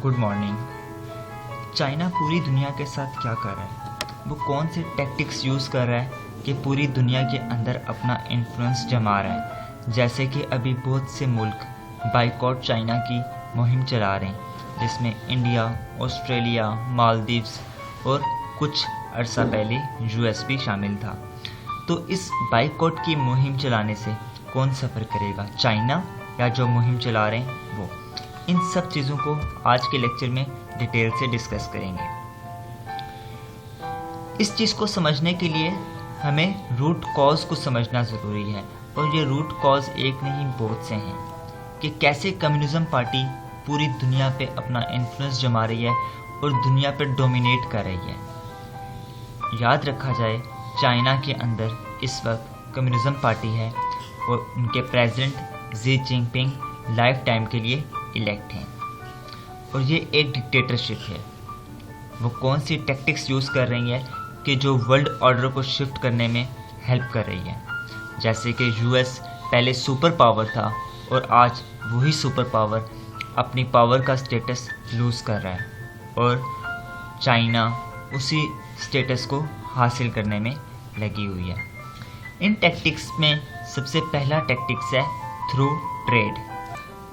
Good morning. China पूरी दुनिया के साथ क्या कर रहा है? वो कौन से टैक्टिक्स यूज़ कर रहा है कि पूरी दुनिया के अंदर अपना इन्फ्लुएंस जमा रहा है? जैसे कि अभी बहुत से मुल्क बाइकॉट चाइना की मुहिम चला रहे हैं, जिसमें इंडिया, ऑस्ट्रेलिया, मालदीव्स और कुछ अरसा पहले यूएस भी शामिल था। तो इस बाइकॉट की मुहिम चलाने से कौन सफ़र करेगा, चाइना या जो मुहिम चला रहे हैं वो? इन सब चीज़ों को आज के लेक्चर में डिटेल से डिस्कस करेंगे। इस चीज़ को समझने के लिए हमें रूट कॉज को समझना ज़रूरी है, और ये रूट कॉज एक नहीं बहुत से हैं कि कैसे कम्युनिज्म पार्टी पूरी दुनिया पे अपना इन्फ्लुएंस जमा रही है और दुनिया पे डोमिनेट कर रही है। याद रखा जाए, चाइना के अंदर इस वक्त कम्युनिज्म पार्टी है और उनके president Xi Jinping life time के लिए इलेक्ट हैं, और ये एक डिक्टेटरशिप है। वो कौन सी टैक्टिक्स यूज़ कर रही है कि जो वर्ल्ड ऑर्डर को शिफ्ट करने में हेल्प कर रही है। जैसे कि यूएस पहले सुपर पावर था और आज वही सुपर पावर अपनी पावर का स्टेटस लूज़ कर रहा है, और चाइना उसी स्टेटस को हासिल करने में लगी हुई है। इन टैक्टिक्स में सबसे पहला टैक्टिक्स है through trade.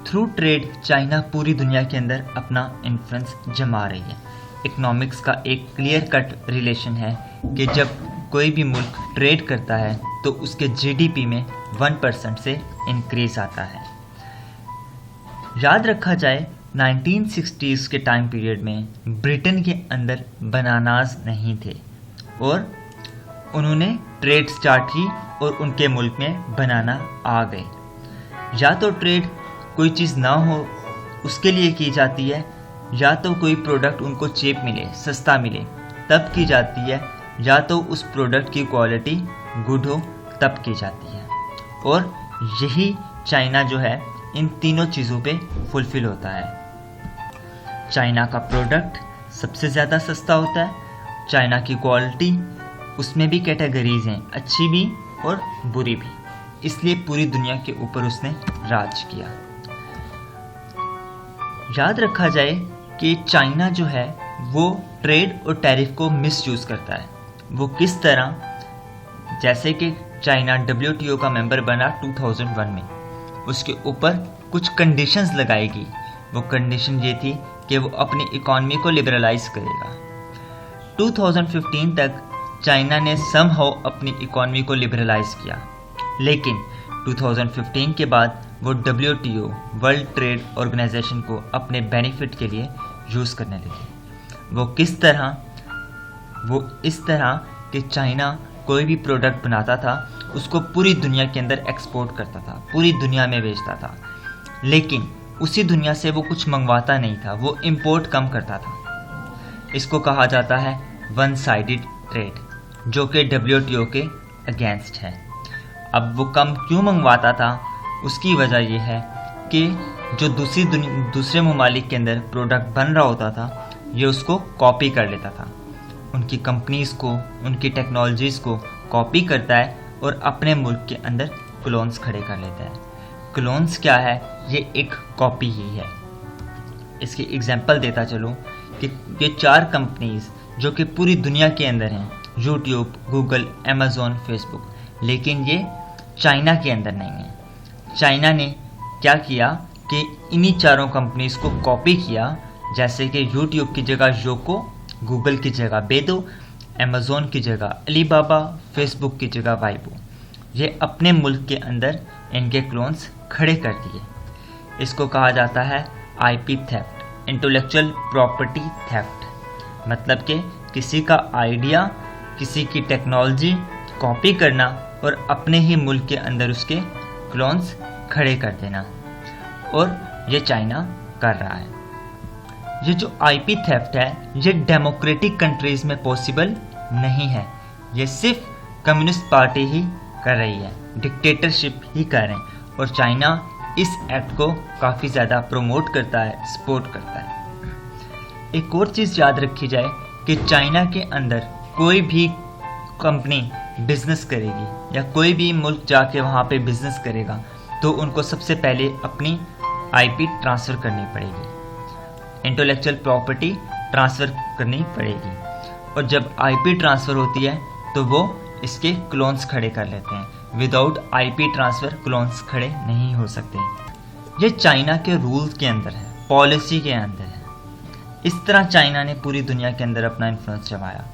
Through trade China पूरी दुनिया के अंदर अपना इन्फ्लुएंस जमा रही है। इकोनॉमिक्स का एक क्लियर कट रिलेशन है कि जब कोई भी मुल्क ट्रेड करता है तो उसके जीडीपी में 1% से इंक्रीज आता है। याद रखा जाए, 1960s के टाइम पीरियड में ब्रिटेन के अंदर बनानास नहीं थे और उन्होंने ट्रेड स्टार्ट की और उनके मुल्क में बनाना आ गए। या तो ट्रेड कोई चीज़ ना हो उसके लिए की जाती है, या तो कोई प्रोडक्ट उनको चीप मिले, सस्ता मिले तब की जाती है, या तो उस प्रोडक्ट की क्वालिटी गुड हो तब की जाती है। और यही चाइना जो है इन तीनों चीज़ों पे फुलफिल होता है। चाइना का प्रोडक्ट सबसे ज़्यादा सस्ता होता है, चाइना की क्वालिटी, उसमें भी कैटेगरीज हैं, अच्छी भी और बुरी भी, इसलिए पूरी दुनिया के ऊपर उसने राज किया। याद रखा जाए कि चाइना जो है वो ट्रेड और टैरिफ को मिसयूज़ करता है। वो किस तरह? जैसे कि चाइना WTO का मेंबर बना 2001 में, उसके ऊपर कुछ कंडीशंस लगाएगी। वो कंडीशन ये थी कि वो अपनी इकॉनमी को लिबरलाइज करेगा। 2015 तक चाइना ने समहाउ अपनी इकॉनमी को लिबरलाइज किया, लेकिन 2015 के बाद वो WTO वर्ल्ड ट्रेड ऑर्गेनाइजेशन को अपने बेनिफिट के लिए यूज़ करने लगे। वो किस तरह? वो इस तरह कि चाइना कोई भी प्रोडक्ट बनाता था उसको पूरी दुनिया के अंदर एक्सपोर्ट करता था, पूरी दुनिया में बेचता था, लेकिन उसी दुनिया से वो कुछ मंगवाता नहीं था, वो इंपोर्ट कम करता था। इसको कहा जाता है वन साइडेड ट्रेड, जो कि WTO के अगेंस्ट है। अब वो कम क्यों मंगवाता था? उसकी वजह यह है कि जो दूसरे ममालिक के अंदर प्रोडक्ट बन रहा होता था, ये उसको कॉपी कर लेता था। उनकी कंपनीज़ को, उनकी टेक्नोलॉजीज़ को कॉपी करता है और अपने मुल्क के अंदर क्लोन्स खड़े कर लेता है। क्लोन्स क्या है? ये एक कॉपी ही है। इसकी एग्जांपल देता चलूँ कि ये 4 कंपनीज़ जो कि पूरी दुनिया के अंदर हैं, यूट्यूब, गूगल, अमेज़ॉन, फेसबुक, लेकिन ये चाइना के अंदर नहीं है। चाइना ने क्या किया कि इन्हीं 4 कंपनीज़ को कॉपी किया, जैसे कि यूट्यूब की जगह योको, गूगल की जगह बेदो, अमेज़ॉन की जगह अलीबाबा, फेसबुक की जगह वाइबो। ये अपने मुल्क के अंदर इनके क्लोन्स खड़े कर दिए। इसको कहा जाता है IP theft, intellectual property theft. मतलब कि किसी का आइडिया, किसी की टेक्नोलॉजी कॉपी करना और अपने ही मुल्क के अंदर उसके क्लोन्स खड़े कर देना, और ये चाइना कर रहा है। ये जो IP थेफ्ट है, ये डेमोक्रेटिक कंट्रीज में पॉसिबल नहीं है। ये सिर्फ कम्युनिस्ट पार्टी ही कर रही है, डिक्टेटरशिप ही कर रहे हैं, और चाइना इस एक्ट को काफ़ी ज़्यादा प्रमोट करता है, सपोर्ट करता है। एक और चीज़ याद रखी जाए कि चाइना के अंदर कोई भी कंपनी बिजनेस करेगी या कोई भी मुल्क जाके वहाँ पे बिजनेस करेगा तो उनको सबसे पहले अपनी IP ट्रांसफ़र करनी पड़ेगी। इंटेलेक्चुअल प्रॉपर्टी ट्रांसफ़र करनी पड़ेगी, और जब आईपी ट्रांसफ़र होती है तो वो इसके क्लोन्स खड़े कर लेते हैं। विदाउट आईपी ट्रांसफ़र क्लोन्स खड़े नहीं हो सकते। ये चाइना के रूल्स के अंदर है, पॉलिसी के अंदर है। इस तरह चाइना ने पूरी दुनिया के अंदर अपना इन्फ्लुएंस जमाया।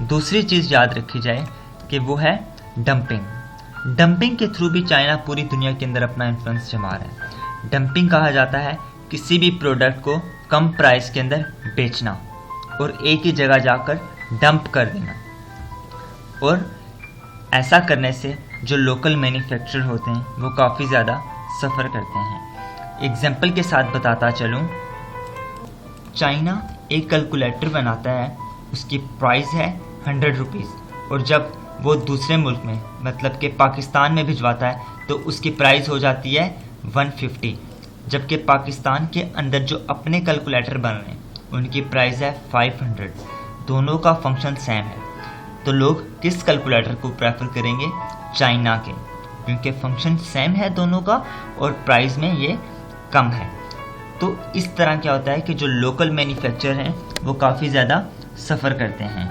दूसरी चीज़ याद रखी जाए कि वो है डंपिंग। डंपिंग के थ्रू भी चाइना पूरी दुनिया के अंदर अपना इन्फ्लुएंस जमा रहा है। डंपिंग कहा जाता है किसी भी प्रोडक्ट को कम प्राइस के अंदर बेचना और एक ही जगह जाकर डंप कर देना, और ऐसा करने से जो लोकल मैन्युफैक्चरर होते हैं वो काफ़ी ज़्यादा सफ़र करते हैं। एग्जाम्पल के साथ बताता चलूँ, चाइना एक कैलकुलेटर बनाता है, उसकी प्राइस है 100 रुपीज़, और जब वो दूसरे मुल्क में मतलब कि पाकिस्तान में भिजवाता है तो उसकी प्राइस हो जाती है 150, जबकि पाकिस्तान के अंदर जो अपने कैलकुलेटर बन रहे हैं उनकी प्राइस है 500। दोनों का फंक्शन सेम है, तो लोग किस कैलकुलेटर को प्रेफर करेंगे? चाइना के, क्योंकि फंक्शन सेम है दोनों का और प्राइस में ये कम है। तो इस तरह क्या होता है कि जो लोकल मैन्युफैक्चरर हैं वो काफ़ी ज़्यादा सफ़र करते हैं।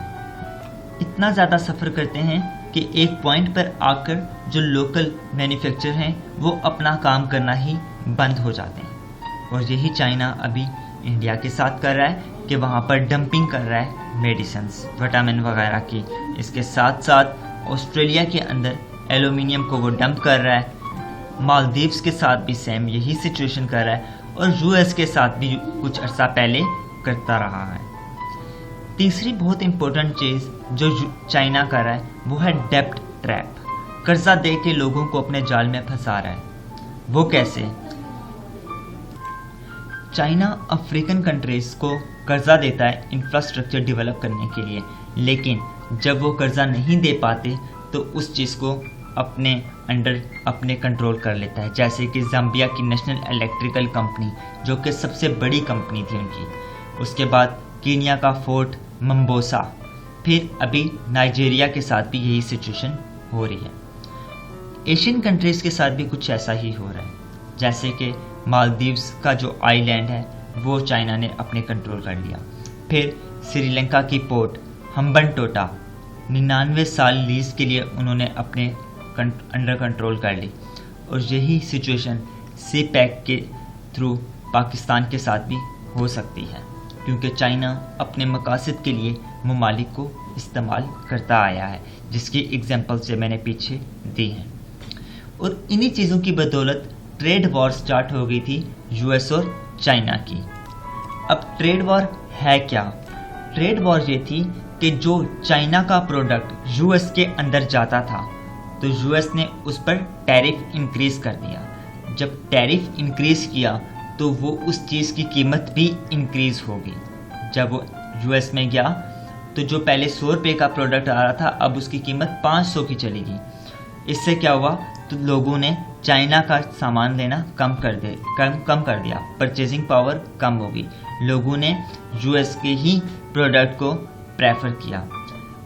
इतना ज़्यादा सफ़र करते हैं कि एक पॉइंट पर आकर जो लोकल मैन्युफैक्चरर हैं वो अपना काम करना ही बंद हो जाते हैं। और यही चाइना अभी इंडिया के साथ कर रहा है कि वहाँ पर डंपिंग कर रहा है मेडिसिन्स, विटामिन वगैरह की। इसके साथ साथ ऑस्ट्रेलिया के अंदर एल्यूमिनियम को वो डंप कर रहा है। मालदीव्स के साथ भी सेम यही सिचुएशन कर रहा है, और यूएस के साथ भी कुछ अर्सा पहले करता रहा है। तीसरी बहुत इंपॉर्टेंट चीज़ जो चाइना कर रहा है वो है डेब्ट ट्रैप। कर्जा दे के लोगों को अपने जाल में फंसा रहा है। वो कैसे? चाइना अफ्रीकन कंट्रीज़ को कर्जा देता है इंफ्रास्ट्रक्चर डेवलप करने के लिए, लेकिन जब वो कर्जा नहीं दे पाते तो उस चीज़ को अपने अंडर अपने कंट्रोल कर लेता है। जैसे कि ज़ाम्बिया की नेशनल इलेक्ट्रिकल कंपनी, जो कि सबसे बड़ी कंपनी थी उनकी। उसके बाद कीनिया का फोर्ट मंबोसा, फिर अभी नाइजीरिया के साथ भी यही सिचुएशन हो रही है। एशियन कंट्रीज़ के साथ भी कुछ ऐसा ही हो रहा है, जैसे कि मालदीव्स का जो आइलैंड है वो चाइना ने अपने कंट्रोल कर लिया। फिर श्रीलंका की पोर्ट हम्बनटोटा 99 साल लीज के लिए उन्होंने अपने अंडर कंट्रोल कर ली। और यही सिचुएशन सी पैक के थ्रू पाकिस्तान के साथ भी हो सकती है, क्योंकि चाइना अपने मकासद के लिए ममालिक को इस्तेमाल करता आया है, जिसकी एग्जांपल से मैंने पीछे दी हैं। और इन्हीं चीज़ों की बदौलत ट्रेड वॉर स्टार्ट हो गई थी यूएस और चाइना की। अब ट्रेड वॉर है क्या? ट्रेड वॉर ये थी कि जो चाइना का प्रोडक्ट यूएस के अंदर जाता था तो यूएस ने उस पर टैरिफ इंक्रीज़ कर दिया। जब टैरिफ इंक्रीज़ किया तो वो उस चीज़ की कीमत भी इंक्रीज़ होगी। जब वो यूएस में गया तो जो पहले 100 रुपये का प्रोडक्ट आ रहा था अब उसकी कीमत 500 की चलेगी। इससे क्या हुआ? तो लोगों ने चाइना का सामान लेना कम कर दिया, परचेजिंग पावर कम होगी। लोगों ने यूएस के ही प्रोडक्ट को प्रेफर किया,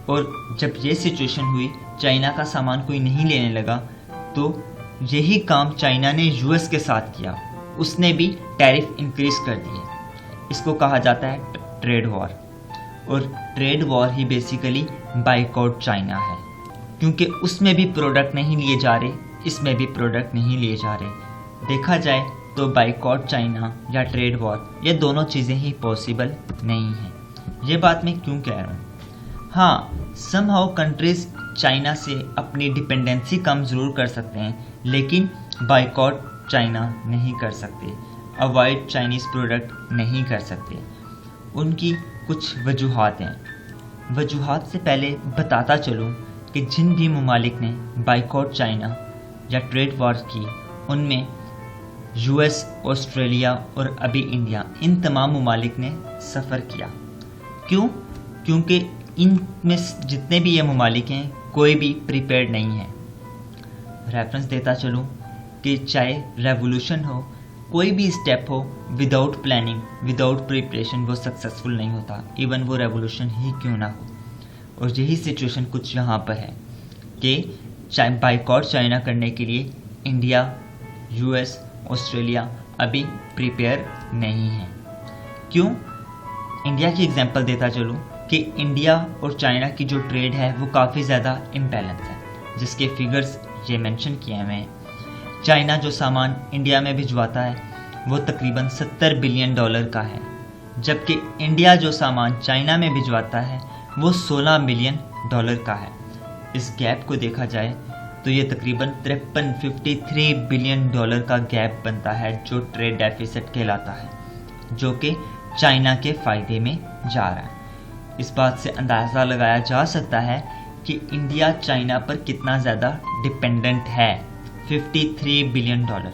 और जब ये सिचुएशन हुई चाइना का सामान कोई नहीं लेने लगा तो यही काम चाइना ने यूएस के साथ किया, उसने भी टैरिफ इंक्रीज कर दिए। इसको कहा जाता है ट्रेड वॉर। और ट्रेड वॉर ही बेसिकली बाइकआउट चाइना है, क्योंकि उसमें भी प्रोडक्ट नहीं लिए जा रहे, इसमें भी प्रोडक्ट नहीं लिए जा रहे। देखा जाए तो बाइकआउट चाइना या ट्रेड वॉर, ये दोनों चीज़ें ही पॉसिबल नहीं हैं। ये बात मैं क्यों कह रहा हूँ? हाँ, समहाउ कंट्रीज चाइना से अपनी डिपेंडेंसी कम ज़रूर कर सकते हैं, लेकिन बाइकआउट चाइना नहीं कर सकते, अवॉइड चाइनीज़ प्रोडक्ट नहीं कर सकते। उनकी कुछ वजूहात हैं। वजूहात से पहले बताता चलूँ कि जिन भी ममालिक ने बाइकआउट चाइना या ट्रेड वॉर की, उनमें यूएस, ऑस्ट्रेलिया और अभी इंडिया, इन तमाम ममालिक ने सफ़र किया। क्यों? क्योंकि इनमें जितने भी ये ममालिक हैं कोई भी प्रिपेयर्ड नहीं है। रेफरेंस देता चलूँ कि चाहे रेवोल्यूशन हो, कोई भी स्टेप हो, विदाउट प्लानिंग, विदाउट प्रिपरेशन वो सक्सेसफुल नहीं होता, इवन वो रेवोल्यूशन ही क्यों ना हो। और यही सिचुएशन कुछ यहाँ पर है कि बाइकआउट चाइना करने के लिए इंडिया, यूएस, ऑस्ट्रेलिया अभी प्रिपेयर नहीं है। क्यों? इंडिया की एग्जांपल देता चलूँ कि इंडिया और चाइना की जो ट्रेड है वो काफ़ी ज़्यादा इम्बैलेंस है, जिसके फिगर्स ये मेंशन किए हैं हमें। चाइना जो सामान इंडिया में भिजवाता है वो तकरीबन $70 बिलियन का है, जबकि इंडिया जो सामान चाइना में भिजवाता है वो $16 बिलियन का है। इस गैप को देखा जाए तो ये तकरीबन 53 बिलियन डॉलर का गैप बनता है, जो ट्रेड डेफिसिट कहलाता है, जो कि चाइना के फ़ायदे में जा रहा है। इस बात से अंदाज़ा लगाया जा सकता है कि इंडिया चाइना पर कितना ज़्यादा डिपेंडेंट है। 53 बिलियन डॉलर,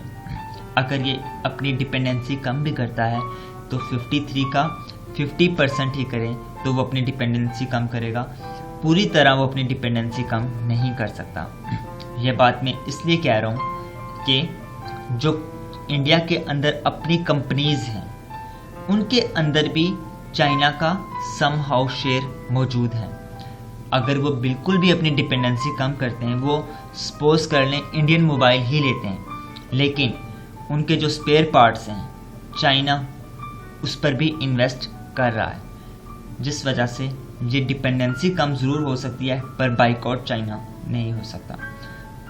अगर ये अपनी डिपेंडेंसी कम भी करता है तो 53 का 50% ही करें तो वो अपनी डिपेंडेंसी कम करेगा, पूरी तरह वो अपनी डिपेंडेंसी कम नहीं कर सकता। यह बात मैं इसलिए कह रहा हूँ कि जो इंडिया के अंदर अपनी कंपनीज़ हैं उनके अंदर भी चाइना का समहाउ शेयर मौजूद है। अगर वो बिल्कुल भी अपनी डिपेंडेंसी कम करते हैं, वो सपोज कर लें इंडियन मोबाइल ही लेते हैं, लेकिन उनके जो स्पेयर पार्ट्स हैं चाइना उस पर भी इन्वेस्ट कर रहा है, जिस वजह से ये डिपेंडेंसी कम ज़रूर हो सकती है पर बाइकआउट चाइना नहीं हो सकता।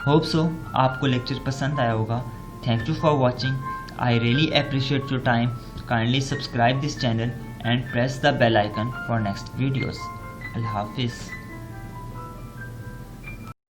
होप सो आपको लेक्चर पसंद आया होगा। Thank you for watching. I really appreciate your time. Kindly subscribe this channel and press the bell icon for next videos. Allah Hafiz.